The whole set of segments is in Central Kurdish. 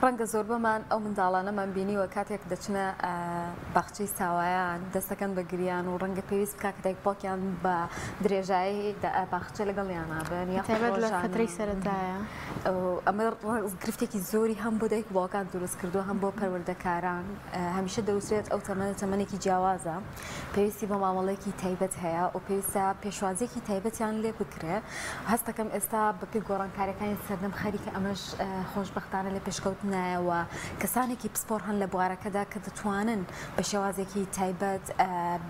ڕەنگە زۆر بەمان ئەو منداڵانەمان بینیوە کاتێک دەچنە باخچەی ساوایان دەستەکەن بە گریان و ڕەنگە پێویست بکات کتێک پۆکیان بە درێژایی باخچە لەگەڵیان نابن یا لە فترەی سەرەتایە ئەمە گرفتێکی زۆری هەم بۆ دایک باوکان دروست کردو هەم بۆ پەروەردەکاران هەمیشە دەوسرێت ئەو تەمەنێکی جیاوازە پێویستی بە مامەڵەیەکی تایبەت هەیە و پێویستە پێشوازێکی تایبەتیان لێ بکرێت هەست دەکەم ئێستا بەپی گۆڕانکاریەکانی سەردەم خەریکە ئەمەش خۆشبەختانە لە پێشکەوت نایەوە کەسانێکی پسپۆر هەن لە بوارەکەدا کە دەتوانن بە شێوازێکی تایبەت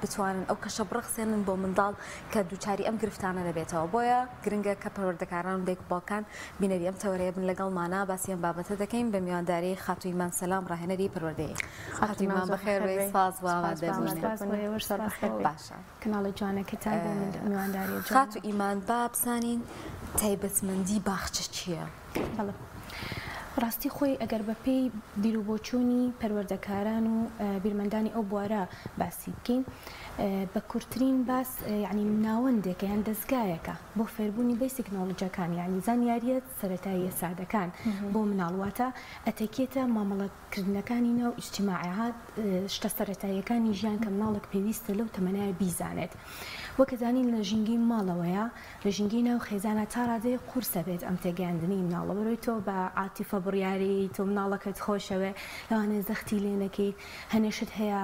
بتوانن ئەو کەشە بڕخسێنن بۆ منداڵ کە دووچاری ئەم گرفتانە دەبێتەوە بۆیە گرنگە کە پەروەردەکاران دایک باوکان بینەری ئەم تەورەیە بن لەگەڵمانە باسی ئەم بابەتە دەکەین بە میوانداری خاتوو ئیمان سەلام ڕاهێنەری پەروەردەیی خاتوو ئیمان بەخێر سپاس باشە کەناڵی جوانەکەتان بۆ میوانداری خاتوو ئیمان با بزانین تایبەتمەندی باخچە چییە؟ ڕاستی خۆی ئەگەر بە پێی بیرروبۆچوونی پەروەردەکاران و بیرمەندانی ئەو بوارە باسی بکەین بە کورتترین باس یعنی ناوەندێکە یان دەستگایەکە بۆ فێربوونی بیسیکنۆلۆجیەکان یعنی زانیاریەت سەرەتاییە سادەکان بۆ مناڵواتە ئەتەکێتە مامەڵەتکردنەکانی ناو ئیجتیماعیات شتە سەرەتاییەکانی ژیان کە مناڵێک پێویستە لەو تەمەنایە بیزانێت وەکەزانین لە ژینگی ماڵەوەیە لە ژینگی ناو خێزانە تا ڕادەیە قورسە بێت ئەم تێگەاندنی مناڵە بەرەوەی تۆ بە عاتیفە بڕیاری تۆ مناڵەکەت خۆشەوە لەوانێ زەختی لێ نەکەیت هەنێشت هەیە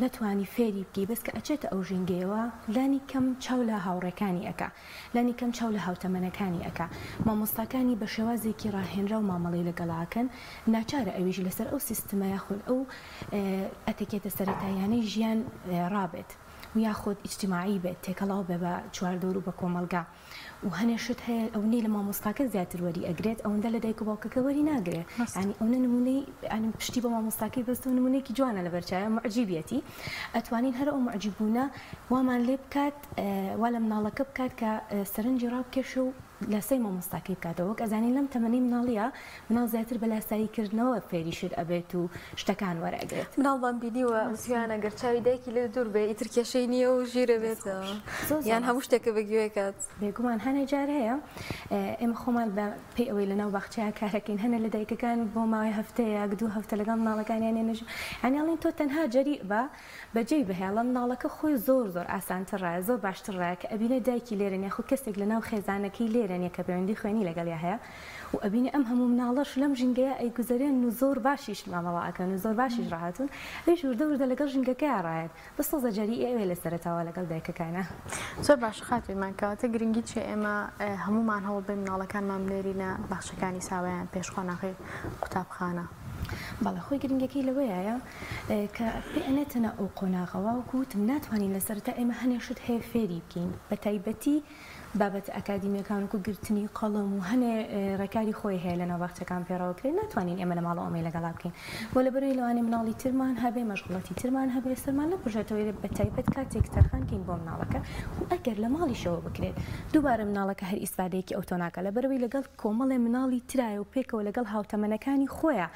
نەتوانی فێری بکەی بەس کە ئەچێتە ئەو ژینگەیەوە لانی کەم چاو لە هاوڕێکانی ئەکا لانی کەم چاو لە هاوتەمەنەکانی ئەکا مامۆستاکانی بە شێوازێکی ڕاهێنرا و مامەڵەی لەگەڵاکەن ناچارە ئەویش لەسەر ئەو سیستمە یاخود ئەو ئەتەکێتە سەرەتاییانەی ژیان ڕابێت و یاخود ئیجتیماعی بێت تێکەڵاو بێ بە چواردەور و بە کۆمەلگا و هەنێشت هەیە ئەو نەی لە مامۆستاکە زیاتر وەری ئەگرێت ئەوەندە لە دایک و باوکەکە وەری ناگرێت ینی ئەوە نمونەی پشتی بە مامۆستاکەی بەستە و نمونەیەکی جوانە لە بەرچایە معجیبەتی ئەتوانین هەر ئەو معجیبوونە وامان لێ بکات وا لە مناڵەکە بکات کە سەرنجی ڕابکێشە و لەسەی مامۆستاکەی بکاتەوە ئەزانین لەم تەمەنی مناڵیە مناڵ زیاتر بە لاساییکردنەوە فێریشت ئەبێت و شتەکان وەرەگرێت مناڵمان بینیوە وسییانە گەرچاوی دایکی لێ دوور بێ ئیتر کێشەی نییە و ژیرە بێتەوە یان هەموو شتێکە بەگوێکات بێگومان هەنێ جار هەیە ئێمە خۆمان بە پێی ئەوەی لەناو باخچەیە کارەکەین هەنە لە دایکەکان بۆ ماوەی هەفتەیە دوو هەفتە لەگەڵ مناڵەکانیان نێژ ئەنیڵین تۆ تەنها جەری بە بەجێی بهێڵە مناڵەکە خۆی زۆر ئاسانتر ڕایە زۆر باشتر ڕایە کە ئەبینە دایکی لێرن یاخود کەسێک لەناو خێزانەکەی لێرن یەکە پەیوەندی خوێنی لەگەڵیا هەیە و ئەبینە ئەم هەموو مناڵەش لەم ژینگەیە ئەیگوزارێن و زۆر باشیش مامەڵە ئەکەن و زۆر باشیش ڕاهاتون ئەویش وردە لەگەڵ ژینگەکەی ڕایەت بەستە زەجەری ئێوێ لە سەرەتاوە لەگەڵ دایکەکانە زۆر باش خاتوێمان کەواتە گرنگی چێ ئێمە هەمومان هەوڵ بە مناڵەکانمان بنێرینە باخچەکانی ساوایان پێشخۆناغی قوتابخانە بەڵێ خۆی گرنگەکەی لەوەیە کە پێئەنێتەنە ئەو قۆناغەوە و گوتم ناتوانین لەسەرتا ئێمە هەنێشت هەیە فێری بکەین بە تایبەتی بابەت ئەکادیمیەکان و گرتنی قەڵم و هەنێ ڕێکاری خۆی هەیە لە ناوباخچەکان پێڕاوکرێت ناتوانین ئێمە لە ماڵەوە ئەمەی لەگەڵا بکەین بۆ لەبەرەوەی لەوانەیە مناڵی ترمان هەبێ مەشغوڵەتی ترمان هەبێ سەرمان نەپژێتەوەی بە تایبەت کاتێک تەرخانکەین بۆ مناڵەکە و ئەگەر لە ماڵیشەوە بکرێت دووبارە مناڵەکە هەر ئیسفادەیەکی ئەوتۆناکە لەبەرەوەی لەگەڵ کۆمەڵێ مناڵی ترایە و پێکەوە لەگەڵ هاوتەمەنەکانی خۆیە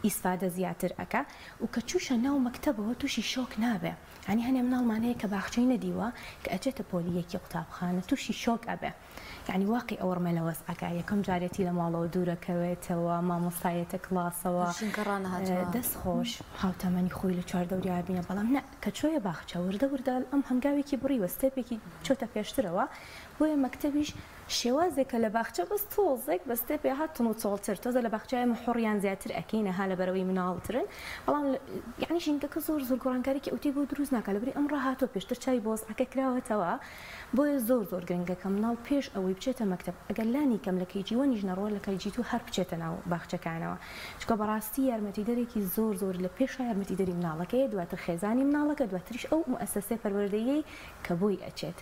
ئیسفادە زیاتر ئەکا و کە چوشە ناو مەکتەبەوە تووشی شۆک نابێ ینی هەنێ مناڵمان هەیە کە باخچەی نەدیوە کە ئەچێتە پۆلیەکی قوتابخانە تووشی شۆک ئەبێ یعنی واقعی ئەوڕمە لە وەسعەکە یەکەم جارێتی لە ماڵەوە دوورەکەوێتەوە مامۆستایەتە کلاسەوە دەست خۆش هاوتەمەنی خۆی لە چواردەوریا بینە بەڵام نە کە چۆیە باخچە وردە ئەم هەنگاوێکی بڕیوە ستێپێکی چۆتە پێشترەوە بۆیە مەکتەبیش شێوازێکە لە باخچە بەس تۆزێک بە ستێپێ هاتن و چۆڵتر تۆزە لە باخچای حڕیان زیاتر ئەکەینە ها لە بەرەوەی مناڵترن بەڵام یعنی ژینگەکە زۆر گۆڕانکاریکی ئەوتی بۆ دروست ناکە لەبەری ئەم ڕاهاتۆ پێشتر چای بۆزعەکە کراوەتەوە بۆیە زۆر گرنگەکە مناڵ پێش ئەوەی بچێتە مەکتەب ئەگەر لانی کەم لە کەیجیوە نیژنەڕۆ لە کەیجیتو هەر بچێتە ناو باخچەکانەوە چکە بەڕاستی یارمەتیدەرێکی زۆر لە پێش یارمەتیدەری مناڵەکەی دواتر خێزانی مناڵەکە دواتریش ئەو مؤسسەسەی پەروەردەیی کە بۆی ئەچێت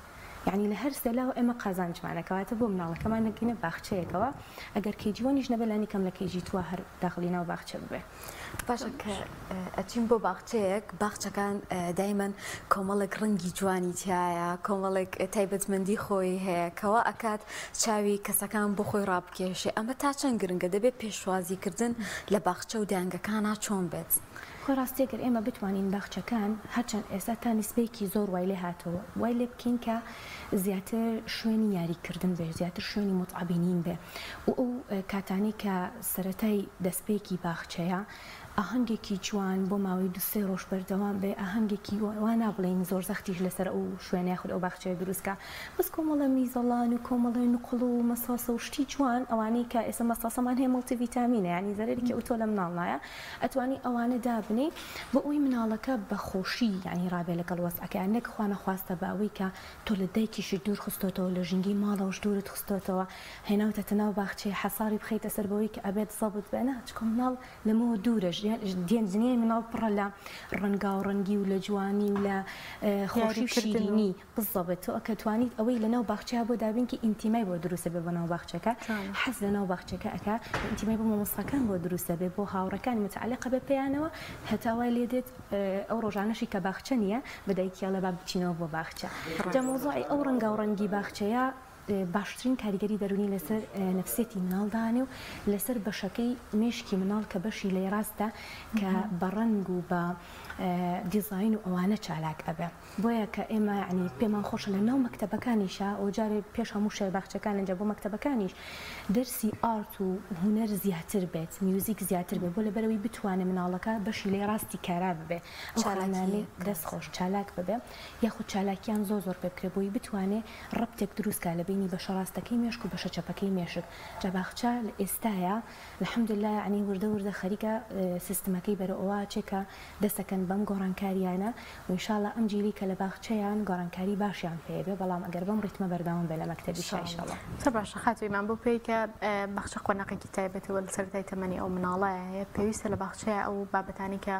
یعنی لە هەر سەلاوە ئێمە قازانجمانەکەواتە بۆ مناڵەکەمان نەگەینە باخچەیەکەوە ئەگەر کەیجیوەنیش نەبێ لانی کەم لە کەیجی توە هەر داخلی ناو باخچە ببێ باشە کە ئەچین بۆ باخچەیەک باخچەکان دایمەن کۆمەڵێک ڕەنگی جوانی تایە کۆمەڵێک تایبەتمەندی خۆی هەیە کەوا ئەکات چاوی کەسەکان بۆ خۆی ڕابکێشێ ئەمە تا چەند گرنگە دەبێت پێشوازیکردن لە باخچە و دەنگەکانە چۆن بێت خۆ ڕاستێکگەر ئێمە بتوانین باخچەکان هەرچەند ئێستا تا نسبەیەکی زۆر وای لێ هاتەوە وای لێ بکەین کە زیاتر شوێنی یاریکردن بێ زیاتر شوێنی متعابینین بێ و ئەو کاتانی کە سەرەتای دەستپێکی باخچەیە ئاهەنگێکی جوان بۆ ماوەی دوسێ ڕۆژ بەردەوام بێ ئاهەنگێکی وا نابڵین زۆر زەختیش لەسەر ئەو شوێنە خود ئەو باخچەیە دروستکە بەس کۆمەڵە میزەڵان و کۆمەڵی نقڵ و مەساسە و شتی جوان ئەوانەی کە ئێستا مەساسەمان هەیە مڵتیڤیتامینە ینی زەرێکی ئۆتۆ لە مناڵ نایە ئەتوانی ئەوانە دابنی بۆ ئەوی مناڵەکە بەخۆشی ینی ڕابێ لەگەڵ وەسعەکەیان نەک خوا نەخواستە بە ئەوەی کە تۆ لە دایکیشی دوور خستۆتەوە لە ژینگی ماڵەوەش دوورت خستۆتەوە هێناوتە ناو باخچەی حەساری بخەیتە سەر بەوەی کە ئەبێت زەبت بێنە چکە مناڵ لەمەوە دوورە دنیای مناڵ پڕە لە ڕەنگا و ڕەنگی و لە جوانی و لە خۆشی شیرینی بزەبێت تۆ ئەکە توانیت ئەوەی لەناو باخچەیە بۆ دابینکە ئینتیمای بۆ دروستە بێ بۆ ناو باخچەکە حەز لەناو باخچەکە ئەکا ئینتیمای بۆ مامۆستاکان بۆ دروستە بێ بۆ هاوڕەکانی متعلقە بە پێیانەوە هەتاوای لێ دێت ئەو ڕۆژانەشی کە باخچە نییە بەدایکیان لە با بچینەوە بۆ باخچە جا مۆزوعی ئەو ڕەنگا و ڕەنگی باخچەیە باشترین کاریگەری دەرونی لەسەر نەفسێتی مناڵدانێ و لەسەر بەشەکەی مێشکی مناڵ کە بەشی لێ ڕاستە کە بە ڕەنگ و بە دیزاین و ئەوانە چالاک ئەبێ بۆیە کە ئێمە ینی پێمان خۆشە لە ناو مەکتەبەکانیشە ئەو جارێ پێش هەموو شێ باخچەکان ئەنجا بۆ مەکتەبەکانیش دەرسی ئارت و هونەر زیاتر بێت میوزیک زیاتر بێت بۆ لەبەرەوەی بتوانێت مناڵەکە بەشی لێ ڕاستی کارا ببێ ئەوانانێ دەست خۆش چالاک ببێ یاخود چالاکیان زۆر پێ بکرێ بۆی بتوانێت ڕەبتێک دروستکە لە بینی بەشە ڕاستەکەی مێشک و بەشە چەپەکەی مێشک جا باخچە لە ئێستاە الحەمدولله ینی وردە خەریکە سیستمەکەی بەرە ئەوە چێکە دەستەکەن بەم گۆڕانکاریانە و ئینشاءالله ئەم جیلی کە لە باخچەیان گۆڕانکاری باشیان پێبێ بەڵام ئەگەر بەم ڕیتمە بەردەوام بێ لە مەکتەبی ئینشاءالله باشە خاتویمان بۆ پێی کە باخچە قۆناقێکی تایبەتەوە لە سەرەتای تەمەنی ئەو مناڵەیە هەیە پێویستە لە باخچەیە ئەو بابەتانی کە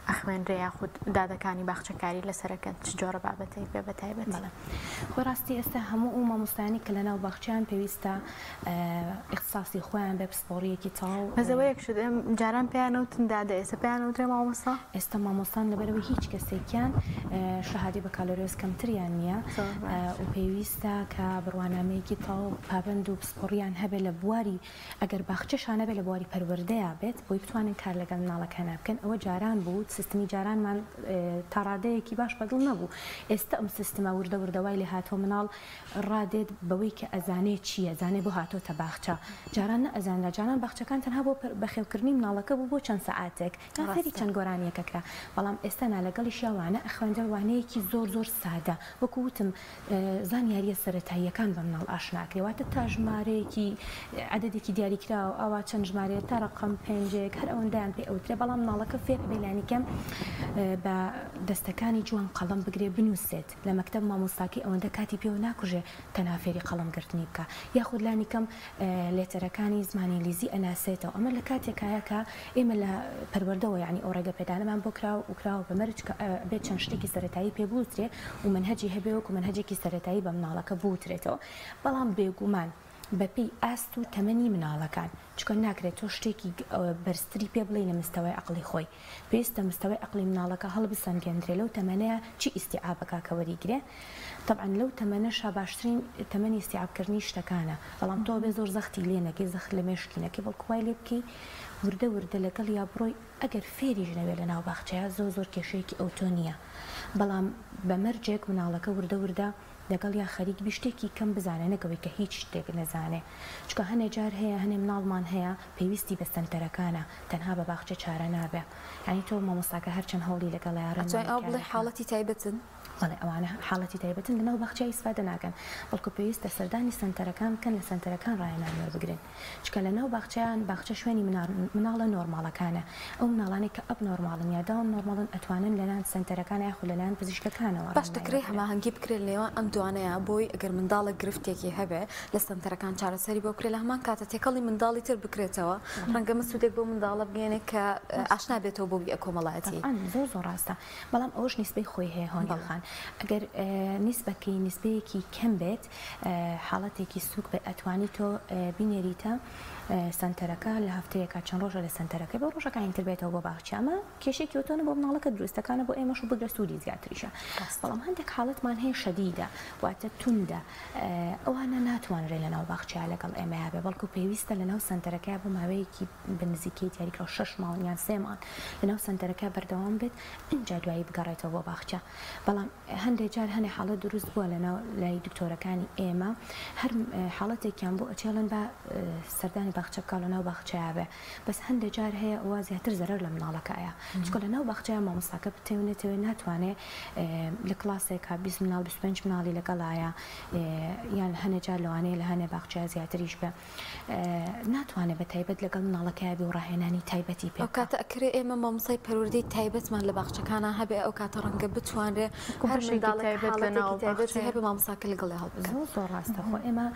ئەخوێنرێ یاخود دادەکانی باخچەکاری لەسەرەکەن چ جۆرە بابەتێک بێ بە تایبەت خۆ ڕاستی ئێستا هەموو ئەو مامۆستانی کە لەناو باخچیان پێویستە اختصاصی خۆیان بێ پسپۆڕیەکی تاو بەزەوەیەک شت جاران پێیانەوتن دادە ئێستا پێیانەوترێ مامۆستا ئێستا مامۆستان لەبەرەوەی هیچ کەسێکیان شەهادی بەکالۆرێز کەمتریان نییە و پێویستە کە بڕوانامەیەکی تاو پابند و پسپۆڕیان هەبێ لە بواری ئەگەر باخچەشانە بێ لە بواری پەروەردەیە بێت بۆی بتوانن کار لەگەڵ مناڵەکانە بکەن ئەوە جاران بوو سیستمی جارانمان تا ڕادەیەکی باش بەدڵ نەبوو ئێستا ئەم سیستمە وردەوردەوای لێ هاتۆ مناڵ ڕادێت بەوەی کە ئەزانێ چییە زانێ بۆ هاتۆتە باخچە جاران نە ئەزانرا جاران باخچەکان تەنها بۆ بەخێوکردنی مناڵەکە بوو بۆ چەند سەعاتێک یانفەری چەند گۆرانیەکەکرا بەڵام ئێستا لەگەڵی شیاوانە ئەخوێندە وانەیەکی زۆر سادە وەکو وتم زانیاریە سەرەتاییەکان بە مناڵ ئاشناکرێ واتە تا ژمارەیەکی عەدەدێکی دیاریکرا و ئەوا چەند ژمارەیە تا ڕەقەم پێنجێک هەر ئەوەندەیان پێ ئەوترێ بەڵام مناڵەکە فێر بێ لانیکەم بە دەستەکانی جوان قەڵەم بگرێ بنووسێت لە مەکتەب مامۆستاکی ئەوەندە کاتی پێوە ناکوژێ تەنها فێری قەڵەمگرتنی بکە یاخود لانیکەم لێتەرەکانی زمانی لیزی ئەناسێتەوە ئەمە لە کاتێکایە کە ئێمە لە پەروەردەوە یعنی ئەو ڕێگە پێدانەمان بۆ کراوە بە مەرج بێت چەند شتێکی سەرەتایی پێ بوترێ و منهەجی هەبێ وەکو منهەجێکی سەرەتایی بە مناڵەکە بوترێتەوە بەڵام بێگومان بەپێی ئاست و تەمەنی مناڵەکان چکە ناکرێت تۆ شتێکی بەرزتری پێ بڵێ لە مستەوەی عەقڵی خۆی پێویستە مستەوەی عەقڵی مناڵەکە هەڵبسەنگێندرێ لەو تەمەنەیە چی ئیستیعابەکە کە وەریگرێ طبعا لەو تەمەنەشا باشترین تەمەنی ئیستیعابکردنی شتەکانە بەڵام تۆ بێ زۆر زەختی لێ نەکەی زەخت لە مێشکینەکەی بەڵکوای لێ بکەی وردە لەگەڵ یا بڕۆی ئەگەر فێریش نەوێت لە ناو باخچەیە زۆر کێشەیەکی ئەوتۆ نییە بەڵام بە مەرجێک مناڵەکە وردە لەگەڵ یا خەریک شتێکی کەم بزانێ نەگەوەی کە هیچ شتێک نەزانێ چکە هەنێ جار هەیە هەنێ مناڵمان هەیە پێویستی بە سنتەرەکانە تەنها بە باخچە چارە نابێ ینی تۆ مامۆستاکە هەرچەند هەوڵی لەگەڵ یارە ئەو بڵێ حاڵەتی تایبەتن بەڵێ ئەوانە حاڵەتی تایبەتن لەناو باخچەی ئیسفادە ناکەن بەڵکو پێویستە سەردانی سنتەرەکان بکەن لە سنتەرەکان ڕایەنامەوە بگرن چکە لەناو باخچەیان باخچە شوێنی مناڵە نۆرماڵەکانە ئەو مناڵانی کە ئەب نۆرماڵن یا داون نۆرماڵن ئەتوانن لەلایەن سنتەرەکان یاخود لەلایەن پزیشکەکانەوە باش دەکرێت هەماهەنگی بکرێت لێوان ئەم دوانەیە بۆی ئەگەر منداڵە گرفتێکی هەبێ لە سنتەرەکان چارەسەری بۆ بکرێت لە هەمان کاتە تێکەڵی منداڵی تر بکرێتەوە ڕەنگە مسودێک بۆ منداڵە بگەێنێ کە ئاشنا بێتەوە بۆ کۆمەڵایەتی زۆر ڕاستە بەڵام ئەوش نیسبەی خۆی هەیە هۆنگەڵخان ئەگەر نسبەیەکی کەم بێت حاڵەتێکی سووک بێت ئەتوانی تۆ بینێریتە سنتەرەکە لە هەفتەیەکە چەند ڕۆژە لە سنتەرەکە بە ڕۆژەکانی تر بێتەوە بۆ باخچە ئەمە کێشێکی ئۆتۆنە بۆ مناڵەکە دروستەکانە بۆ ئێمەش بگرە سوودی زیاتریشە بەڵام هەندێک حاڵەتمان هەیە شەدیدە واتە توندە ئەوانە ناتوانرێت لە ناو باخچە لەگەڵ ئێمە بێ بەڵکو پێویستە لە ناو سنتەرەکە بۆ ماوەیەکی بنزیکەی دیاریکرا 6 ماڵ یان 3 ماڵ لە ناو سنتەرەکە بەردەوام بێت اینجا دوایی بگەڕێتەوە بۆ باخچە بەڵام هەندێک جار هەنێ حاڵەت دروست بووە لە ناو لای دکتۆرەکانی ئێمە هەر حاڵەتێکیان بۆ ئەچێڵن بە سەردانی باخچە بکە لە ناو باخچەیە بێ بەس هەندێک جار هەیە ئەوە زیاتر زەرەر لە مناڵەکەیە چکە لە ناو باخچەیە مامۆستاکە بتێونێتەوە ناتوانێت لە کلاسێکە 20 مناڵ 25 مناڵی لەگەڵایە یان هەنێک جار لەوانەیە لە هەنێ باخچەیە زیاتریش بێ ناتوانێت بە تایبەت لەگەڵ مناڵەکەیە بێ و ڕاهێنانی تایبەتی پێ ئەو کاتە ئەکرێ ئێمە مامۆستای پەروەردەی تایبەتمان لە باخچەکانە هەبێ ئەو کاتە ڕەنگە بتوانرێ هەر منداڵێکی هەبێ مامۆستاکە لەگەڵی هەڵبکات زۆر ڕاستە خۆ ئێمە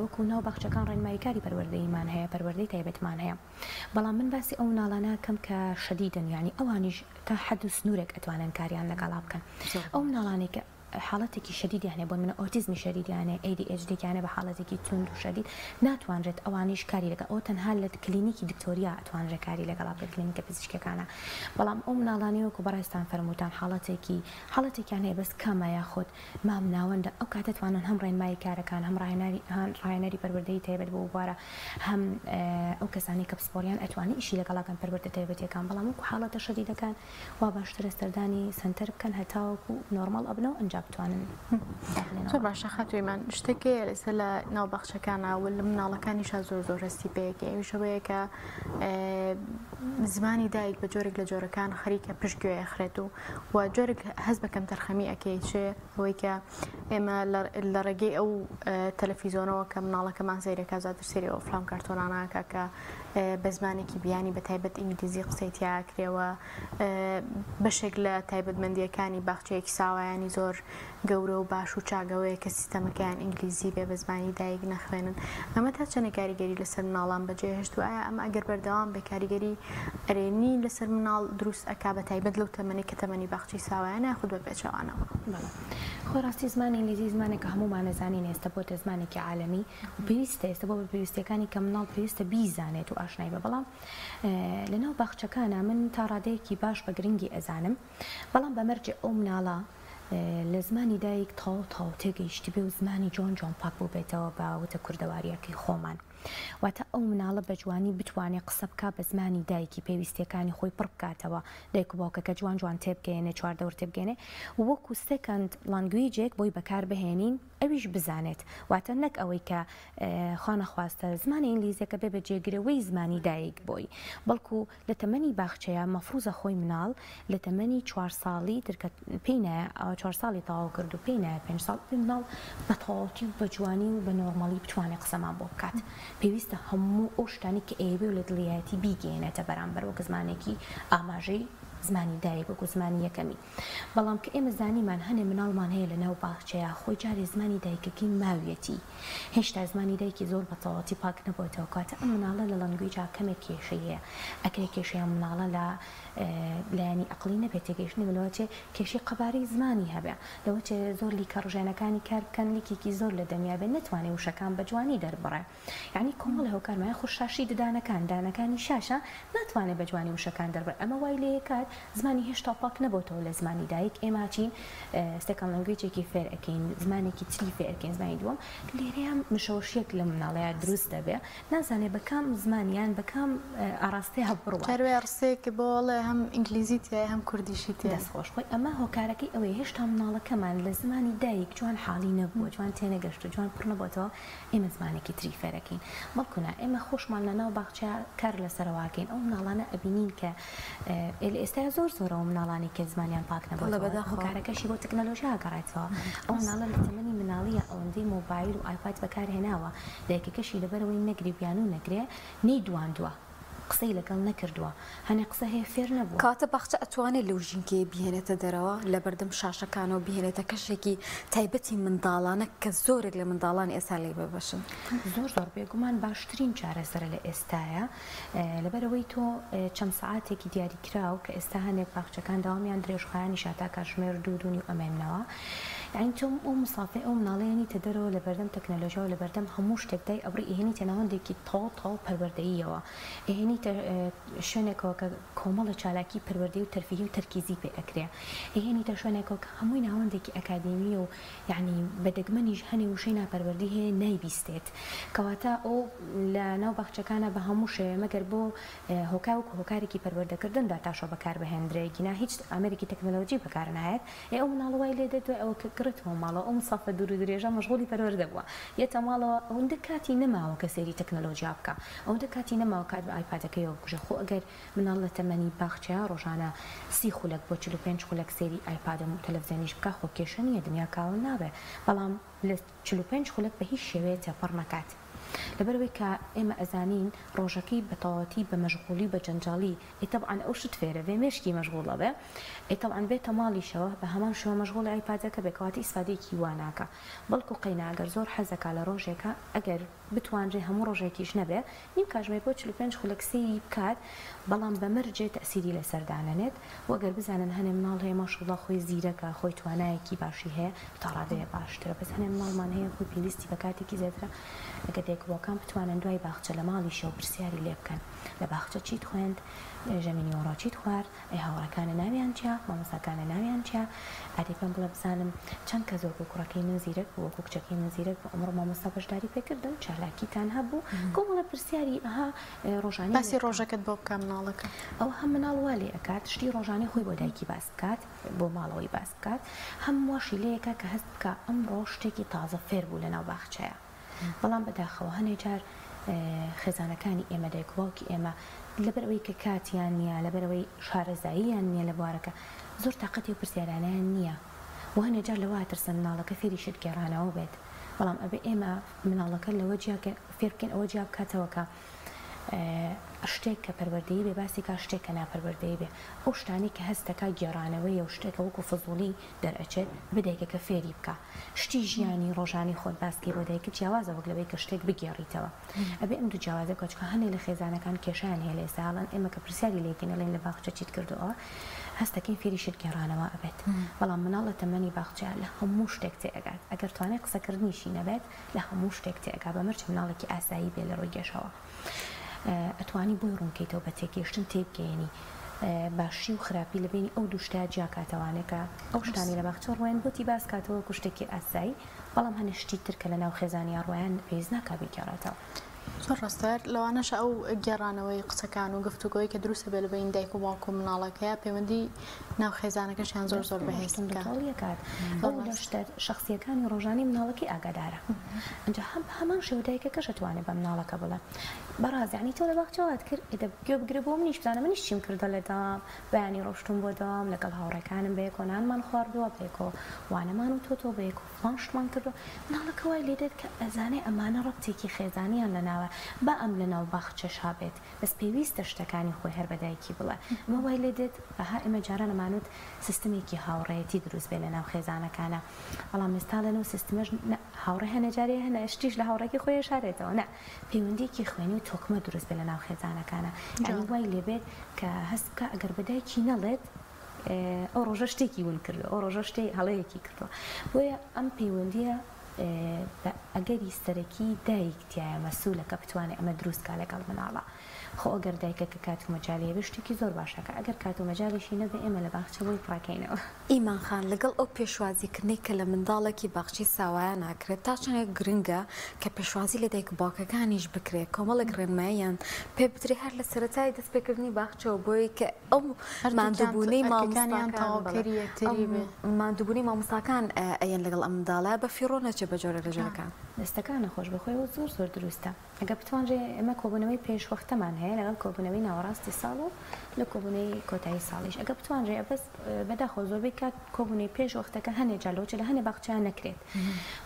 وەکو ناو باخچەکان ڕێنماییکاری پەروەردەیمان هەیە پەروەردەی تایبەتمان هەیە بەڵام من باسی ئەو مناڵانە کەم کە شەدیدن یعنی ئەوانیش تا حەد و سنوورێک ئەتوانن کاریان لەگەڵا بکەن ئەو مناڵانێکە حالەتێکی شەدیدیانێ بۆ من ئۆتیزمی شەدیدیانێ ADHD-یانە بە حالەتێکی تند و شەدید ناتوانرێت ئەوانیش کاری لەگە ئەو تەنها لە کلینیکی دکتۆریا ئەتوانرێت کاری لەگەڵا بکە کلینیکە پزیشکەکانە بەڵام ئەو مناڵانی وەکو بەڕێستان فەرمووتان حاڵەتێکیان هەیە بەس کەمە یاخود مام ناوەندە ئەو کاتە توانن هەم ڕێنمایی کارەکان هەم ڕاهێنەری پەروەردەی تایبەت بۆ بوارە هەم ئەو کەسانی کە پسپۆریان ئەتوانی ئیشی لەگەڵاکەن پەروەردە تایبەتیەکان بەڵام وەکو حاڵەتە شەدیدەکان وا باشترە سەردانی سنتەر بکەن هەتاوەکو نۆرمال ئەبنەوە ئەنجام بتوانن زۆر باشە خەتویمان شتێکی لەسەر لە ناو باخچەکانە و لە مناڵەکانیشە زۆر هەستی پێیەکە ئەویشەوەیە کە زمانی دایک بە جۆرێک لە جۆرەکان خەریکە پشتگوێ ئەخرێت و جۆرێک هەست بەکەم تەرخەمی ئەکەی چێ ئەوەی کە ئێمە لە ڕێگەی ئەو تەلەڤیزۆنەوە کە مناڵەکەمان سەیرەکە زیاتر سێری ئەو فلام کارتۆناناکە کە بە زمانێکی بیانی بە تایبەت ئینگلیزی قسەی تیاکرێەوە بەشێک لە تایبەتمەندیەکانی باخچەیەکی ساوایانی زۆر گەورە و باش و چاگەوەیە کە سیستەمەکەیان ئینگلیزی بێ بە زمانی دایک نەخوێنن ئەمە تا چەنە کاریگەری لەسەر مناڵان بەجێهێشت وایە ئەمە ئەگەر بەردەوام بە کاریگەری ئەرێنی لەسەر مناڵ دروست ئەکا بە تایبەت لەو تەمەنی کە تەمەنی باخچەی ساوایانە یاخود بە پێچەوانەوە خۆڕاستی زمانی ئینگلیزی زمانێکە هەمومان نەزانین ئێستا بۆتە زمانێکی عالەمی و پێویستە ئێستا بۆ بە پێویستیەکانی کە مناڵ پێویستە بیزانێت و ئاشنای بە بەڵام لەناو باخچەکانە من تا ڕادەیەکی باش بە گرنگی ئەزانم بەڵام بەمەرجێ ئەو مناڵە لە زمانی دایک تاو تێگەیشتی بێ و زمانی جۆن پاک بوو بێتەوە باوتە کوردەواریەکەی خۆمان واتە ئەو مناڵە بە جوانی بتوانێت قسە بکات بە زمانی دایکی پێویستیەکانی خۆی پڕ بکاتەوە دایک و باوکەکە جوان تێبگەێنێ چواردەور تێبگەێنێ وەکو سێکەند لانگویجێک بۆی بەکار بهێنین ئەویش بزانێت واتە نەک ئەوەی کە خانەخواستە زمانی ئینگلیزیەکە بێ بە جێگرەوەی زمانی دایک بۆی بەڵکو لە تەمەنی باخچەیە مەفروزە خۆی مناڵ لە تەمەنی 4 ساڵی ترکە پێینە 4 ساڵی تاوا کرد و پێینە 5 ساڵ مناڵ بە تەواوەتی و بە جوانی و بە نۆرمالی بتوانێت قسەمان بۆ بکات پێویستە هەموو ئەو شتانی کە ئێوێ و لە دڵیەتی بیگەێنێتە بەرامبەر وەک زمانێکی ئاماژەی زمانی دایک وەکو زمانی یەکەمی بەڵام کە ئێمە زانیمان هەنێ مناڵمان هەیە لە ناو باخچەیە خۆی جارێ زمانی دایکەکەی ماویەتی هێشتا زمانی دایکی زۆر بە تەواوەتی پاک نەبووێتەوە کاتە ئەم مناڵە لە لەنگویجا کەمێک کێشەیە ئەگەر کێشەیە مناڵە لە لایانی ئەقلی نەبێت تێگەیشتنی لەوەچێ کێشەی قەبارەی زمانی هەبێ لەوەچێ زۆر لیکە ڕژێنەکانی کار بکەن لیکێکی زۆر لە دەنیا بێت نەتوانێت وشەکان بە جوانی دەربڕێ یعنی کۆمەڵ هەوکارمایە خوشاشی دانەکانی شاشە ناتوانێت بە جوانی وشەکان دەربڕێ ئەمە وای لێ کات زمانی هێشتا پاک نەبووتەوە لە زمانی دایک ئێمە چین سێکەند لەنگویجێکی فێر ئەەکەین زمانێکی تری فێر ئەەکەین زمانی دووەم لێرەیان مشەوشیەک لە مناڵەیە دروست دەبێ نازانێ بەکام زمانیان بەکام ئاڕاستی هەبڕوە هەروێ ڕسەیەکی بۆڵێ هەم ئینگلیزی تێ هەم کوردیشی تێ دەستخۆش خۆی ئەمە هۆکارەکەی ئەوەی هێشتا مناڵەکەمان لە زمانی دایک جوان حاڵی نەبووە جوان تێنەگەشت و جوان پڕ نەبووەوە ئێمە زمانێکی تری فێرەکەین بەڵکونا ئێمە خۆشمان لە ناو باخچە کار لەسەرەوەکەین ئەو مناڵانە ئەبینین کە ئێستا زۆرەوە مناڵانی کە زمانیان پاک نەبووە هۆکارەکەشی بۆ تەکنەلۆژیا گەڕێتەوە ئەو مناڵە لە تەمەنی مناڵیە ئەوەندەی مۆبایل و ئایپاد بەکارهێناوە دایکەکەشی لەبەرەوەی نەگری بیان و نەگرێ نەیدواندووە قسەی لەگەڵ نەکردووە هەنێ قسە هەیە فێر نەبووە کاتە باخچە ئەتوانێت لەو ژینکەیە بهێنێتە دەرەوە لە بەردەم شاشەکانەوە بهێنێتە کەشێکی تایبەتی منداڵانە کە زۆرێک لە منداڵان ئێستا لێ ببەشن زۆر بێگومان باشترین چارەسەرە لە ئێستاە لەبەرەوەی تۆ چەند سەعاتێکی دیاریکراو کە ئێستا هەنێک باخچەکان داوامیان درێژخایانی شاتا کاتژمێر 2 ئەمێنەوە یعنی چۆن ئەو مسافێ ئەو مناڵەیەنی تەدەرەوە لە بەردەم تەکنەلۆژیا و لە بەردەم هەموو شتێکدای ئەبڕی ئێهێنیتە ناوەندێکی تاو پەروەردەییەوە ئێهێنیتە شوێنێکەوە کە کۆمەڵە چالاکی پەروەردەی و تەرفیهی و تەرکیزی پێ ئەکرێ ئێهێنیتە شوێنێکەوە کە هەمووی ناوەندێکی ئەکادێمی و یعنی بەدەگمەنیش هەنێ وشەی ناپەروەردی هەیە نایبیستێت کەواتە ئەو لە ناو باخچەکانە بە هەموو شێوێ مەگەر بۆ هۆکاوک هۆکارێکی پەروەردەکردندا تاشە بەکار بهێنرێگینا هیچ ئامێرێکی تەکنەلۆژی بەکار نایەت ئەو مناڵەوەی لێ دێتوێ ئەوە کە گرتەوە ماڵەوە ئەو مسافە دوور و درێژە مەشغوڵی پەروەردە بووە یەتە ماڵەوە ئەوەندە کاتی نەماوە کە سێری تەکنەلۆژیا بکە ئەوەندە کاتی نەماوە کات بە ئایپادەکەیەوە بکوژە خۆ ئەگەر مناڵ لە تەمەنی باخچەیە ڕۆژانە 30 خولەک بۆ 45 خولەک سێری ئایپادە و تەلەڤیزیۆنیش بکە خۆ کێشە نییە دنیا کاوە نابێ بەڵام لە 45 خولەک بە هیچ شێوەیە تێپەڕ نەکات لەبەرەوەی کە ئێمە ئەزانین ڕۆژەکەی بە تەواوەتی بە مەشغوڵی بە جەنجاڵی طبعاً ئەو شت فێرە بێ مێشکی مەشغوڵە بێ طبعاً بێتە ماڵیشەوە بە هەمان شێوە مەشغوڵی ئایپادەکە بێکەواتی ئیسفادەیەکی واناکە بەڵکو قەیناگەر زۆر حەزەکە لە ڕۆژێکە ئەگەر بتوانرێ هەموو ڕۆژێکیش نەبێ نیم کاژمێ بۆ 45 خولەک سێری بکات بەڵام بەمەرجێ تەسیری لەسەردانەنێت وەگەر بزانن هەنێ مناڵ هەیە ماشەڵڵا خۆی زیرەکە خۆی توانایەکی باشی هەیە تا ڕادەیە باشترە بەس هەنێ مناڵمان هەیە خۆی پێویستی بە کاتێکی زیاترە ئەگەر دێکبووەکان بتوانن دوای باخچە لە ماڵیشەوە پرسیاری لێ بکەن لە باخچە چیت خوێند ژەمینی وەڕاچیت خوارد ئەی هاوڕەکانە ناویان چیا مامۆستاکانە ناویان چیا ئادی پێم بڵێ بزانم چەند کە زۆر بۆ کوڕەکەی من زیرەک بوو وەکو کچەکەی من زیرەک بوو ئەمڕۆ مامۆستا بەشداری پێکردن چالاکیتان هەبوو کۆمەڵە پرسیاری ئەها ڕۆژانی باسی ڕۆژەکەت بۆ بکەم مناڵەکە ئەو هەم مناڵ وا لێ ئەکات شتی ڕۆژانەی خۆی بۆ دایکی باس بکات بۆ ماڵەوەی باس بکات هەم واشی لەیەکە کە هەست بکە ئەمڕۆ شتێکی تازە فێر بوو لەناو باخچەیە بەڵام بەداخەوە هەنێ جار خێزانەکانی ئێمە دایکباوکی ئێمە لەبەرەوەی کە کاتیان نییە لەبەرەوەی شارەزاییان نییە لە بوارەکە زۆر تااقەتی و پرسیارانیان نییە و هەنێ جار لەوە ترسە مناڵەکە فێری شت گێڕانەوە بێت بەڵام ئەبێ ئێمە مناڵەکە لەوە فێر بکەین ئەوە جیا بکاتەوە کە شتێک کە پەروەردەیی بێ باسی کا شتێک کە ناپەروەردەیی بێ ئەو شتانی کە هەستەکە گێڕانەوەی و شتێکە وەکو فزوڵی دەرئەچێت بدایکەکە فێری بکە شتی ژیانی ڕۆژانی خۆت باسکی بۆ دایکت جیاوازە وەک لەوەی کە شتێک بگێڕیتەوە ئەبێ ئەم دوو جیاوازە کۆچکە هەنێ لە خێزانەکان کێشیان هەیە لە ئێستاڵان ئێمە کە پرسیاری لێکەین لەین لە باخچە چیت کردووە هەستەکەی فێری شت گێڕانەوە ئەبێت بەڵام مناڵ لە تەمەنی باخچە لە هەموو شتێک تێئەگات ئەگەر توانێت قسەکردنیشی نەبێت لە هەموو شتێک تێئەگا بەمەرج مناڵێکی ئاسایی بێ لە ڕۆی گەشەوە ئەتوانی بۆی ڕوونکەیتەوە بە تێگەیشتن تێبگەێنی باشی و خراپی لە بینی ئەو دووشتا جیاکاتەوانێکە ئەو شتانی لە باخچە ڕۆیان بۆتی باس کاتەوە کوشتێکی ئاسایی بەڵام هەنێ شتی ترکە لە ناو خێزانی ڕۆیان پێویست ناکا بگێڕێتەوە زۆر ڕاستەر لەوانەش ئەو گێڕانەوەی قسەکان و گفتوگۆی کە دروستە بێ لە بین دایک و باوکو مناڵەکەیە پێوەندی ناو خێزانەکەشیان زۆر بەهێزن کات ئەو لەشتە شخصیەکانی ڕۆژانی مناڵەکەی ئاگادارە ئەنجا هەمان شێو دایکەکەش دەتوانێت بە مناڵەکە بڵێ بەڕازیانی تۆ لە باخچەوەت کرد ئێدە گوێ بگرە بۆ منیش بزانە منیش چیم کردە لەدام بەیانی ڕۆشتم بۆ دام لەگەڵ هاوڕێکانم بەیەکۆ نانمان خواردووە بێکۆ وانەمان و تۆ بەیەک و فڵانشتمان کردو مناڵەکە وای لێ دێت کە ئەزانێ ئەمانە ڕەبتێکی خێزانیان لەناوە با ئەم لەناو باخچەش هابێت بەس پێویستە شتەکانی خۆی هەر بەدایکی بڵێ ئەمە وای لێ دێت بەها ئێمە جارە نەمانوت سیستمێکی هاوڕێتی دروست بێ لەناو خێزانەکانە بەڵام ئێستا لەنەو سیستمەش هاوڕێ هەنە جارێ هەنە شتیش لە هاوڕێکی خۆی شارێتەوە نە پەیوەندیکی خوێنی و تۆکمە دروست بێ لەناو خێزانەکانە یعنی وای لێبێت کە هەست بکە ئەگەر بەدایکی نەڵێت ئەو ڕۆژە شتێکی ون کردو ئەو ڕۆژە شتێ هەڵەیەکی کردووە بۆیە ئەم پەیوەندیە ئەگەری سەرەکی دایکتیایە مەسوولەکە بتوانێت ئەمە دروستکە لەگەڵ مناڵە خۆ ئەگەر دایکەکە کات و مەجاالەیە شتێکی زۆر باشەکە ئەگەر کات و مەجاالشی نەبێ ئێمە لە باخچە بۆی پڕاکەینەوە ئیمان خان لەگەڵ ئەو پێشوازیکردنی کە لە منداڵێکی باخچی ساوایە ناکرێت تا چەندێک گرنگە کە پێشوازی لە دایک باوکەکانیش بکرێت کۆمەڵێک ڕێنماییان پێ بترێ هەر لە سەرەتای دەستپێکردنی باخچەوە بۆی کە ئەو ماندووبوونەی ماندووبوونی مامۆستاکان ئەیەن لەگەڵ ئەم منداڵە بە فیڕۆ نەچێ بە جۆرە ڕێژەکان دەستەکانە خۆش بخۆیەوە زۆر دروستە ئەگە بتوانرێ ئەمە کۆبوونەوەی پێشوەختەمان هەیە لەگەڵ کۆبوونەوەی ناوەڕاستی ساڵ و لە کۆبوونەی کۆتایی ساڵیش ئەگە بتوانرێ بەس بەداخۆ زۆربەی کات کۆبوونەی پێشوەختەکە هەنێ جالۆچە لە هەنێ باخچیان نەکرێت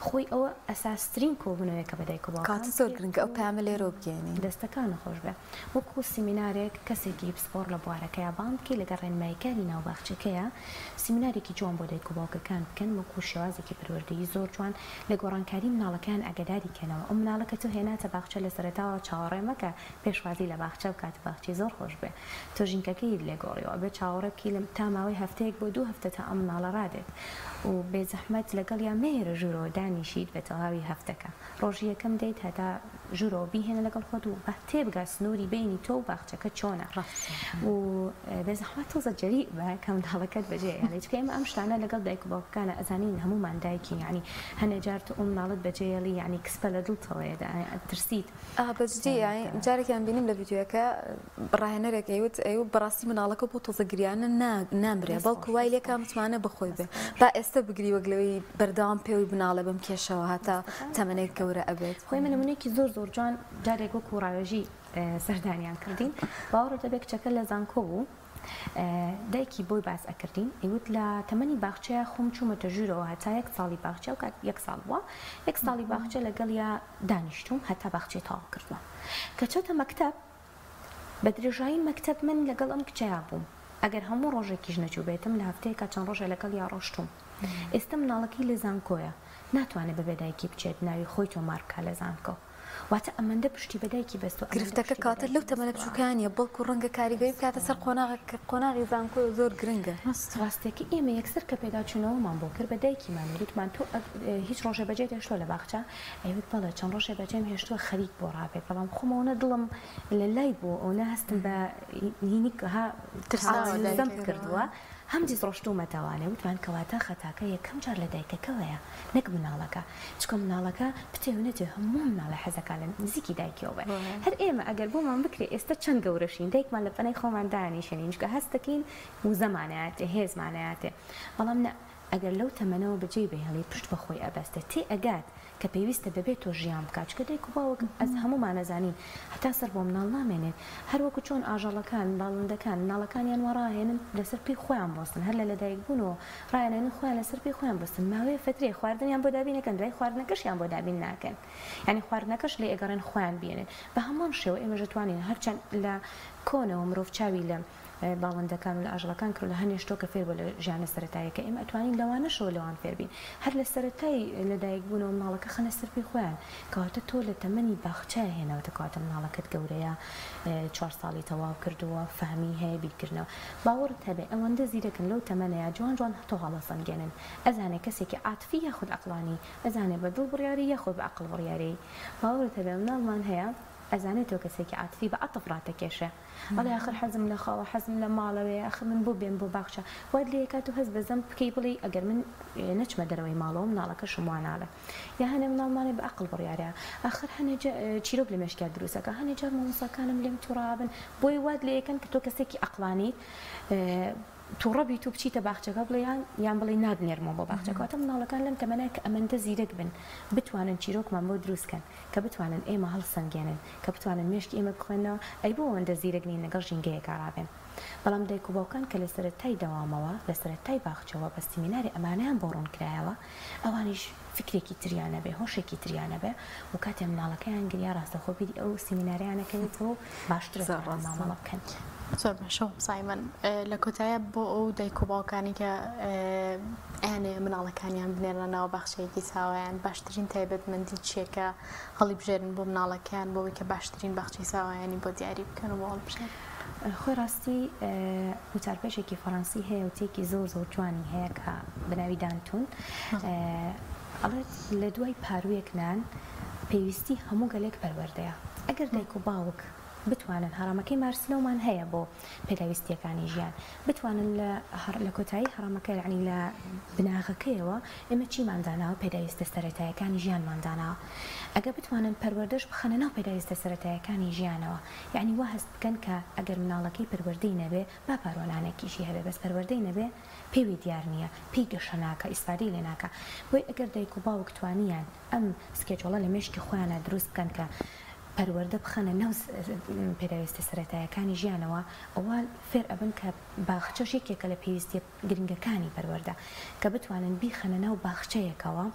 خۆی ئەوە ئەساسترین کۆبوونەوەیەکە بەدایک و باوکان زۆر گرنگە ئەو پامە لێرە بگەێنین دەستەکانە خۆش بێ وەکو سیمینارێک کەسێکی پسپۆر لە بوارەکەیە بانکی لەگەڵ ڕێنماییکاری ناو باخچەکەیە سیمینارێکی جوان بۆ دایک و باوکەکان بکەن وەکو شێوازێکی پەروەردەیی زۆر جوان لە گۆڕانکاری مناڵەکان خۆیان ئەگەداری کەنەوە ئەو مناڵەکە تۆ هێناتە باخچە لە سەرەتاوە چاوەڕێ مەکە پێشوازی لە باخچە و کات باخچی زۆر خۆش بێ تۆ ژینکەکەی لێگۆڕیەوە بێ چاوەڕێکی لە تا ماوەی هەفتەیەک بۆ 2 هەفتە تا ئەم مناڵە ڕادێت و بێزەحمەت لەگەڵ یا مێرە ژوورەوە دانیشیت بە تەواوی هەفتەکە ڕۆژی یەکەم دەیت هەتا ژوورەوە بیهێنە لەگەڵ خۆت و بە تێبگا سنووری بینی تۆ و باخچەکە چۆنە و بێزەحمەت تۆزە جەری بە کە منداڵەکەت بەجێ یعنی چکە ئێمە ئەم شتانە لەگەڵ دایک و باوکەکانە ئەزانین هەمومان دایکی یعنی هەنێ جار تو ئەو مناڵت بەجێهێڵی یعنی کسپە لە دڵتەوەیە ترسیت بەجددی یعنی جارێکیان بینیم لە ڤیدیۆکە ڕاهێنەرێک ئەیوت بەڕاستی مناڵەکە بۆ تۆزە گریانە نامرێ بەڵکو وای لێکا متمانە بخۆی بێ با ئێستا بگری وەگلەوەی بەردەوام پێوی بناڵە بم کێشەوە هەتا تەمەنێک گەورە ئەبێت خۆی من نمونەیەکی زۆر زۆر جوان جارێک وەکو ڕاوێژی سەردانیان کردین باوەڕە دەبێت کچەکە لە زانکۆ بوو دایکی بۆی باس ئەکردین ئەیوت لە تەمەنی باخچەیە خۆم چوومەتە ژوورەوە هەتا 1 ساڵی باخچە و کات 1 ساڵ بووە 1 ساڵی باخچە لەگەڵ یا دانیشتوم هەتا باخچەی تاوا کردووە کە چۆتە مەکتەب بە درێژایی مەکتەب من لەگەڵ ئەم کچەیە بووم ئەگەر هەموو ڕۆژێکیش نەچوو بێتم لە هەفتەیەکە چەند ڕۆژە لەگەڵ یا ڕۆشتوم ئێستا مناڵەکەی لە زانکۆیە ناتوانێت بەبێ دایکی بچێت ناوی خۆی تۆ مارکا لە زانکۆ واتە ئەمەندە پشتی بەدایکی بەست و گرفتەکە کاتە لەو تەمەنە بچووکانیە بەڵکو ڕەنگە کاریگەری بکاتە سەر قۆناغی زانکۆ زۆر گرنگە ڕاستێکی ئێمە یەکسەر کە پێداچوونەوەمان بۆ کرد بە دایکیمان وتمان تۆ هیچ ڕۆژێ بەجێت هێشتۆ لە باخچە ئەوت بەڵێ چەند ڕۆژێ بەجێم هێشتووە خەریک بۆ ڕابێت بەڵام خۆمەوە دڵم لە لای بوو ئەو نەهستم بە هینیکها ترسام کردووە هەم دیز ڕۆشتومەتەوانێ وتمان کەواتە خەتاکە یەکەم جار لە دایکەکەوەیە نەک مناڵەکە چکە مناڵەکە پتێونێتێ هەموو مناڵە حەزەکە لە نزیکی دایکەوە بێ هەر ئێمە ئەگەر بۆمان بکرێ ئێستا چەند گەورەشین دایکمان لە پەنەی خۆمان دانیشێنین چکە هەستەکەین و زەمانەیاتێ هێزمانەیاتێ بەڵام ئەگەر لەو تەمەنەوە بەجێ بهێڵی پشت بەخۆی ئەبەستە تێ ئەگات کە پێویستە ببێت تۆ ژیان بکات چکە دایک و باوک ئەس هەمومان نەزانین هەتا سەر بۆ مناڵ نامێنێت هەر وەکو چۆن ئاژەڵەکان باڵندەکان مناڵەکانیان وەڕاهێنن لەسەر پێی خۆیان بۆستن هەر لە لەدایک بوونەوە ڕایەنێنن خۆیان لەسەر پێی خۆیان بستن ماوەیە فترێ خواردنیان بۆ دابینەکەن دوای خواردنەکەشیان بۆ دابین ناکەن یعنی خواردنەکەش لێ ئەگەڕێن خۆیان بێنن بە هەمان شێوە ئێمە دەتوانین هەرچەند لە کۆنەوە مرۆڤ چاوی لە باڵندەکان و لە ئاژەڵەکان کرد لە هەنێشتۆ کە فێر بۆ لە ژیانە سەرەتاییەکە ئێمە ئەتوانین لەوانەشەوە لەوان فێربین هەر لە سەرەتایی لەدایک بوونەوە مناڵەکە خەنە سەر پێی خۆیان کەواتە تۆ لە تەمەنی باخچای هێناوەتە کەواتە مناڵەکەت گەورەیە 4 ساڵی تەواو کردووە فەهمی هەیە بیرکردنەوە باوەڕت هەبێ ئەوەندە زیرەکن لەو تەمەنەیە جوان جوان تۆ هەڵەسەنگێنن ئەزانێ کەسێکی عاتفی یاخود عەقڵانی ئەزانێ بە دڵ بڕیاری یاخود بە عەقڵ بڕیاری باوەڕت هەبێ مناڵمان هەیە ئەزانێت تۆ کەسێکی عاتفی بە عەتف ڕاتەکێشە بەڵێ ئاخر حەزم لە خاوە حەزم لە ماڵەوەیە ئەخ من بۆ بێم بۆ باخچە واد لێ کات و هەست بەزەم بکەی بڵێ ئەگەر من نەچمە دەرەوەی ماڵەوە مناڵەکەشم واناڵە یا هەنێ مناڵمانێ بە عەقڵ بڕیارە ئاخر هەنێ چیرۆک لە مێشکات دروستەکە هەنێ جار مامۆستاکانم لێم تووڕابن بۆی واد لێ یەکەن کە تۆ کەسێکی عەقڵانی تووڕەبی تو بچیتە باخچەکە بڵێیان یان بڵێ نادنێرمەوە بۆ باخچەکەواتە مناڵەکان لەم تەمەنای کە ئەمەندە زیرەک بن بتوانن چیرۆکمان بۆ دروستکەن کە بتوانن ئێمە هەڵسەنگێنن کە بتوانن مێشکی ئێمە بخوێنەوە ئەی بۆ ئەوەندە زیرەک نین لەگەڵ ژینگەیەکە ڕابێن بەڵام دایک و باوکان کە لە سەرەتای دەوامەوە لە سەرەتای باخچەوە بە سیمیناری ئەمانەیان بۆ ڕوون کرایەوە ئەوانیش فکرێکی تریانە بێ هۆشێکی تریانە بێ و کاتێ مناڵەکەیان گریا ڕاستەخۆ بیری ئەو سیمیناریانەکەوێتەوە باشتر مامەڵە بکەن زۆر باشە سایمەن لە کۆتایە بۆ ئەو دایک و باوکانی کە ئەیانێ مناڵەکانیان بنێرنەوە باخچەیەکی چاوایان باشترین تایبەتمەندی چیەکە هەڵی بژێرن بۆ مناڵەکان بۆەوەی کە باشترین باخچەی چاوایانی بۆ دیاری بکەن و بۆ هەڵبژێن خۆی ڕاستی وتارپێشێکی فەڕەنسی هەیە وتێکی زۆر زۆر جوانی هەیە کە بناوی دانتون ئەڵێت لە دوای پارویەکنان پێویستی هەموو گەلێک پەروەردەیە ئەگەر دایک و باوک بتوانن هەرامەکەی مارسلۆمان هەیە بۆ پێداویستیەکانی ژیان بتوانن لە کۆتایی هەرامەکە یعنی لە بناغەکەیەوە ئێمە چیمان داناوە پێداویستە سەرەتاییەکانی ژیانمان داناوە ئەگەر بتوانن پەروەردەش بخەنە ناو پێداویستە سەرەتاییەکانی ژیانەوە یعنی وا هەست بکەن کە ئەگەر مناڵەکەی پەروەردەی نەبێ با پارۆلانێکیشی هەبێ بەس پەروەردەی نەبێ پێوی دیار نییە پێی گەشە ناکە ئیسفادەی لێ ناکە بۆی ئەگەر دایک و باوک توانیان ئەم سکێجۆڵە لە مێشکی خۆیانە دروست بکەن کە پەروەردە بخەنە ناو پێداویستە سەرەتاییەکانی ژیانەوە ئەوە فێر ئەبن کە باخچەش یەکێکە لە پێویستیە گرنگەکانی پەروەردە کە بتوانن بیخەنە ناو باخچەیەکەوە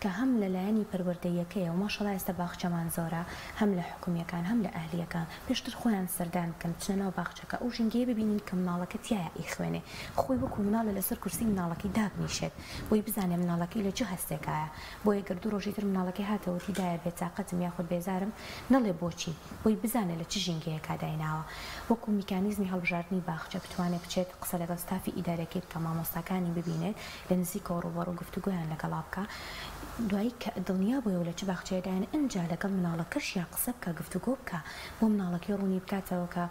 چکە هەم لەلایەنی پەروەردەیەکەیە و ماشەڵڵا ئێستا باخچەمان زۆرە هەم لە حکومیەکان هەم لە ئەهلیەکان پێشتر خۆیان سەردان بکەن بچنە ناو باخچەکە ئەو ژینگەیە ببینین کە مناڵەکە تایە ئیخوێنێ خۆی وەکو مناڵە لەسەر کورسی مناڵەکەی دابنیشێت بۆی بزانێ مناڵەکەی لە چه هەستێکایە بۆیە گەردوو ڕۆژی تر مناڵەکەی هاتەوە تیدایە بێتاقەتم یاخود بێزارم نەڵێ بۆچی بۆی بزانێت لە چ ژینگەیە کادایناوە وەکو میکانیزمی هەڵبژاردننی باخچە بتوانێت بچێت قسە لەگەڵ ستافی ئیدارەکەی بکە مامۆستاکانی ببینێت لە نزیکەوە ڕوبەڕ و گفتوگویان لەگەڵا بکە دوایی کە دڵنیا بۆیە و لە چ باخچەیەدایان ئەنجا لەگەڵ مناڵەکەش یا قسە بکە گفتوگۆ بکە بۆ مناڵەکەی ڕوونی بکاتەوە کە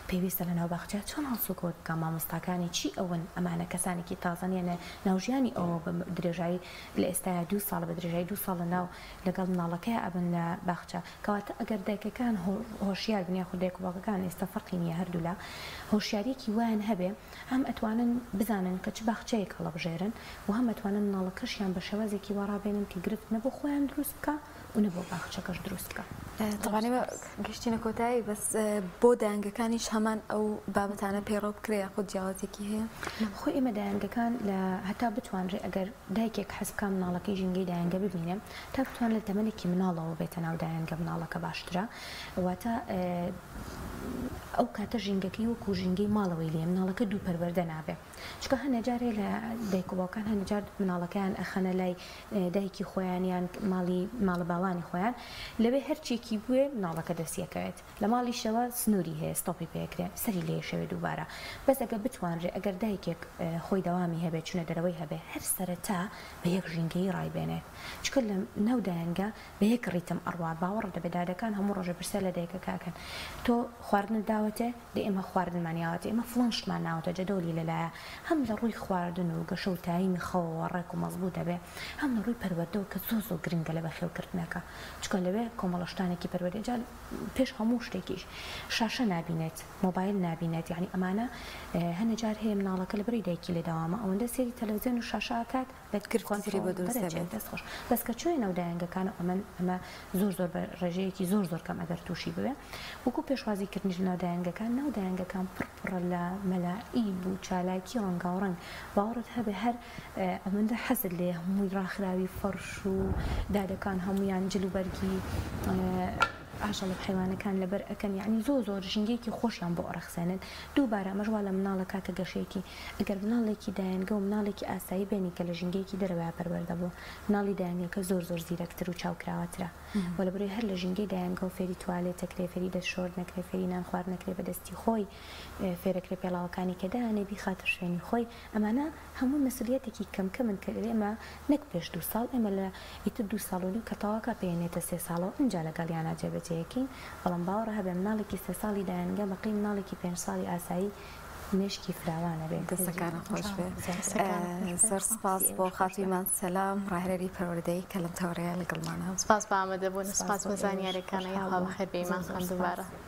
پێویستە لە ناو باخچە چۆن هەڵسوکۆت بکە مامۆستاکانی چی ئەوەن ئەمانە کەسانێکی تازانیانە ناوژیانی ئەوە بە درێژایی لە ئێستاە 2 ساڵ بە درێژایی 2 ساڵ لە ناو لەگەڵ مناڵەکەی ئەبن لە باخچە کەواتە ئەگەر دایکەکان هۆشیار بنیا خودێک باڵەکان ئێستا فەرقی نییە هەردوو لە هۆشیارێکی وایان هەبێ هەم ئەتوانن بزانن کە چ باخچەیەک هەڵەبژێرن و هەم ئەتوانن مناڵەکەشیان بە شێوازێکی وەڕابێنن کە گرفت نەبوو خۆیان دروست بکە و نەبوو باخچەکەش دروست بکە. طبعاً گەشتینە کۆتایی بەس بۆ دایانگەکانیش هەمان ئەو بابەتانە پێڕۆ بکرێ یاخود جیاوازێکی هەیە خۆی ئێمە دایانگەکان لە هەتا بتوانرێ ئەگەر دایکێک حەزکە مناڵەکەی ژینگەی دایانگە ببینێ تا بتوان لە تەمەنێکی مناڵەوە بێتە ناو دایانگە مناڵەکە باشترە واتە ئەو کاتە ژینگەکەی وەکو ژینگەی ماڵەوەی لێ مناڵەکە دوو پەروەردە نابێ چکە هەنێجارێ لە دایک و باوکان هەنێجار مناڵەکەیان ئەخەنە لای دایکی خۆیانیان ماڵە باوانی خۆیان لەوێ هەرچێکی بوێ مناڵەکە دەستیەکەوێت لە ماڵی شەوە سنووری هەیە ستۆپی پێکرێ سەری لێ شەوێ دووبارە بەس ئەگە بتوانرێ ئەگەر دایکێک خۆی دەوامی هەبێت چونە دەرەوەی هەبێ هەر سەرەتا بە یەک ژینگەی ڕایبێنێت چکە لە ناو دایانگە بە یەک ڕیتم ئەڕوا باوەڕ دەبێدادەکان هەموو ڕۆژە پرسە لە دایکە کاکەن تۆ خواردن داوەتێ دە ئێمە خواردنمانیاوەتە ئێمە فڵان شتمان ناوەتە جەدۆلی لەلایە هەم لە ڕووی خواردن و گەشە و تایمی خەوەوە ڕێک و مەزبوط دەبێ هەم لە ڕووی پەروەردەوە کە زۆر گرنگە لە بەخێوکردنەکە چکە لەوێ کۆمەڵەشتانێکی پەروەردەجار پێش هەموو شتێکیش شاشە نابینێت مۆبایل نابینێت یعنی ئەمانە هەنێجار هەیە مناڵەکە لە بەری دایکی لێ داوامە ئەوەندە سێری تەلەڤیزیۆن و شاشە ئاکات کۆنتری بە دەستخۆش بەس کە چۆی ناو دایانگەکان ئەمە زۆر بە ڕێژەیەکی زۆر کەم ئەگەر تووشی بوێ وەکو پێشوازیکردنیش ناو دایانگەکان ناو دایانگەکان پڕ لە مەلائیب و چالاکی ڕەنگا و ڕەنگ باوەڕت هەبێ هەر ئەمەندە حەزت لێ هەمووی ڕاخراوی فەرش و دادەکان هەمویان جلوبەرگی ئاشەڵ حیوانەکان لەبەر ئەکەن یعنی زۆر ژینگەیەکی خۆشیان بۆ ئەڕەخسێنن دووبارە مەژوا لە مناڵەکە کە گەشەیەکی ئەگەر مناڵێکی دایانگە و مناڵێکی ئاسایی بێنی کە لە ژینگەیەکی دەرەوە پەروەردە بوو مناڵی دایانگەکە زۆر زیرەکتر و چاوکراوەترە و لەبەرەوەی هەر لە ژینگەی دایانگە و فێری توالێتە کرێ فێری دەستشۆر نەکرێ فێری نان خوارد نەکرێ بەدەستی خۆی فێرەکرێ پێڵاوەکانی کە دایانێ بیخاتە شوێنی خۆی ئەمانە هەموو مەسئولیەتێکی کەمکەمن کە ئێمە نەک پێش 2 ساڵ ئێمە لە ئیتر 2 ساڵ و کە تەواکە پێێنێتە 3 ساڵەوە ئەنجا لەگەڵیانە جێبەجێیەکەین بەڵام باوەڕە هەبێ مناڵێکی 3 ساڵی دایانگە بەقی مناڵێکی 5 ساڵی ئاسایی مشکی فراوانە بێت دەستەکانە خۆش بێت زۆر سپاس بۆ خاتویمان سەلام ڕاهێنەری پەروەردەی کە لەم تەوەڕەیە لەگەڵمانە سپاس بە ئامادەبوون سپاس بە زانیاریەکانە یا هەڵ بەخێر بێ ئیمان خان دووبارە